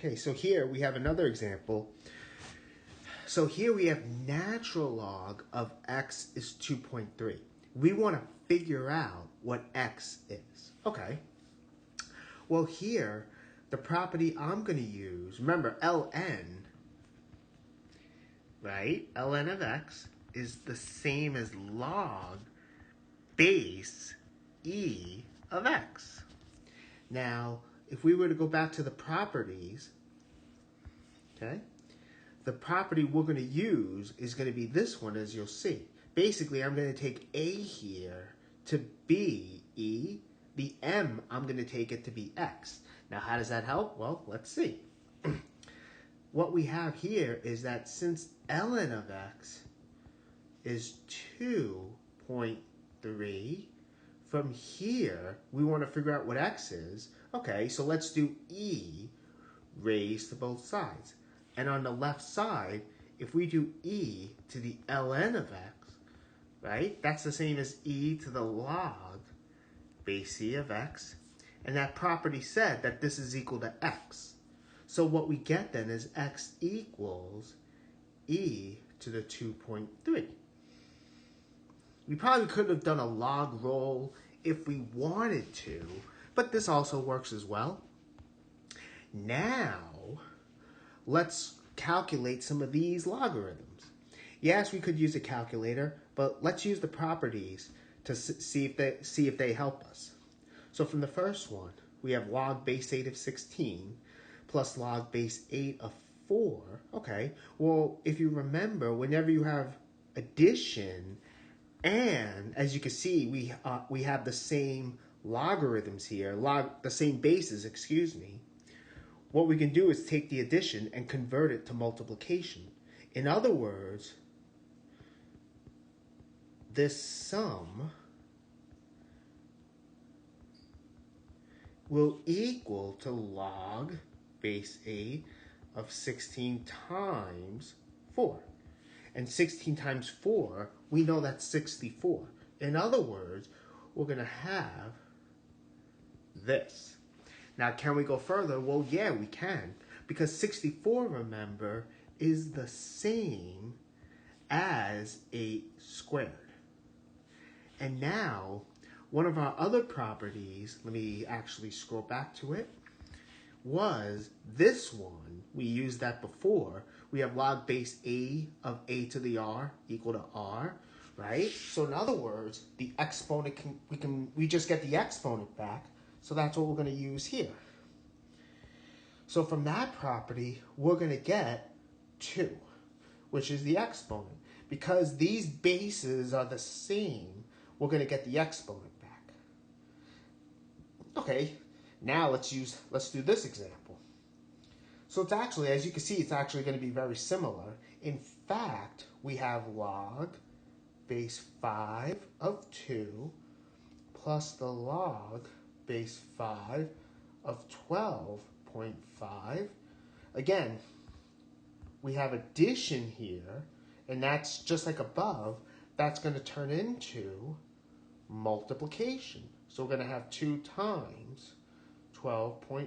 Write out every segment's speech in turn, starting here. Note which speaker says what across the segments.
Speaker 1: Okay, so here we have another example. So here we have natural log of x is 2.3. We want to figure out what x is. Okay. Well, here, the property I'm going to use, remember, ln, right? ln of x is the same as log base e of x. Now, if we were to go back to the properties, okay, the property we're going to use is going to be this one, as you'll see. Basically, I'm going to take a here to be e. The m, I'm going to take it to be x. Now, how does that help? Well, let's see. What we have here is that since ln of x is 2.3, from here, we want to figure out what x is. Okay, so let's do e raised to both sides. And on the left side, if we do e to the ln of x, right, that's the same as e to the log base e of x. And that property said that this is equal to x. So what we get then is x equals e to the 2.3. We probably could have done a log roll if we wanted to, but this also works as well. Now, let's calculate some of these logarithms. Yes, we could use a calculator, but let's use the properties to see if they help us. So from the first one, we have log base 8 of 16 plus log base 8 of 4. Okay, well, if you remember, whenever you have addition, and as you can see, we have the same logarithms here, the same bases, excuse me. What we can do is take the addition and convert it to multiplication. In other words, this sum will equal to log base 8 of 16 times 4. And 16 times 4, we know that's 64. In other words, we're going to have this. Now, can we go further? Well, yeah, we can. Because 64, remember, is the same as 8 squared. And now, one of our other properties, let me actually scroll back to it, was this one. We used that before. We have log base a of a to the r equal to r, right? So in other words, the exponent we just get the exponent back. So that's what we're going to use here. So from that property, we're going to get 2, which is the exponent. Because these bases are the same, we're going to get the exponent back. Okay, now let's do this example. So it's actually, as you can see, it's actually going to be very similar. In fact, we have log base 5 of 2 plus the log base 5 of 12.5. Again, we have addition here, and that's just like above, that's going to turn into multiplication. So we're going to have 2 times 12.5.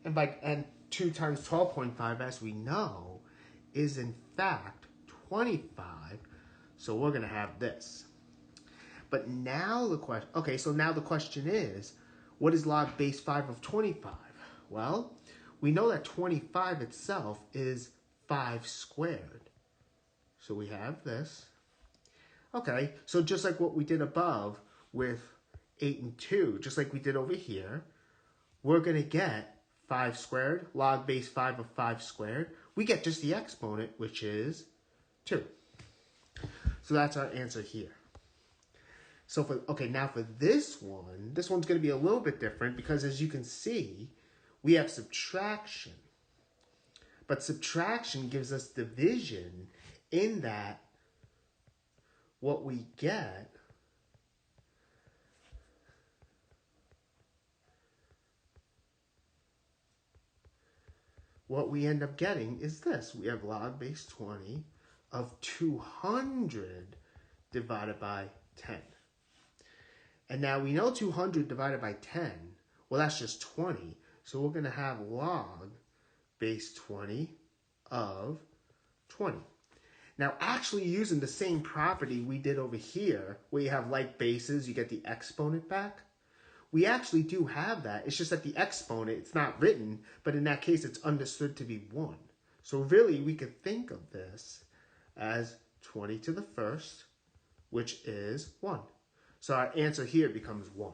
Speaker 1: And 2 times 12.5, as we know, is in fact 25. So we're going to have this. But now the question, okay, so now the question is, what is log base 5 of 25? Well, we know that 25 itself is 5 squared. So we have this. Okay, so just like what we did above with 8 and 2, just like we did over here, we're going to get 5 squared, log base 5 of 5 squared. We get just the exponent, which is 2. So that's our answer here. So now for this one's going to be a little bit different because as you can see, we have subtraction. But subtraction gives us division in that what we get what we end up getting is this. We have log base 20 of 200 divided by 10. And now we know 200 divided by 10, well, that's just 20. So we're going to have log base 20 of 20. Now, actually using the same property we did over here, where you have like bases, you get the exponent back. We actually do have that. It's just that the exponent, it's not written, but in that case, it's understood to be 1. So really, we could think of this as 20 to the first, which is 1. So our answer here becomes 1.